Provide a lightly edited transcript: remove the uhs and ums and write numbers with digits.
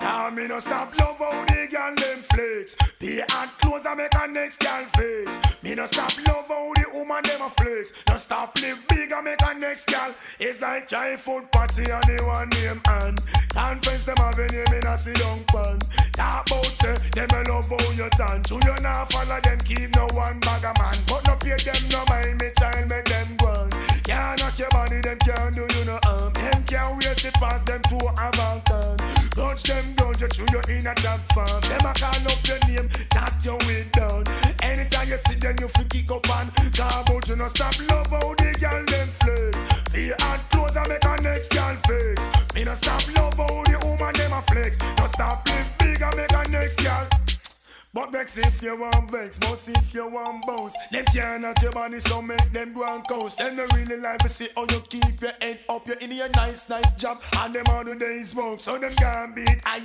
Now me no stop love how the girl them flex. Pay and clothes and make a next girl flex. Me no stop love how the woman them a flex. No stop live big and make a next girl. It's like giant food party and they one name and conference them have a name in a sit down pan. Talk about say them a love how you dance. You not follow them keep no one bag a man. But no pay them no mind me child make them go on. Can't knock your body them can't do you no harm. Them can't waste it past them to have a turn. Touch them down, you chew your in a job farm. Them a call up your name, chat your way down. Anytime you see them, you feel kick up and talk about you no stop love how the girl them flex. Be hard clothes and make a next girl flex. Me no stop love how the woman them a flex. No stop live big and make a next girl. But vex if you want vex, most if you want bounce. Them can't knock your body so make them go and coast. Them don't really like to see how you keep your head up. You're in your nice job and them all the days work. So them can't beat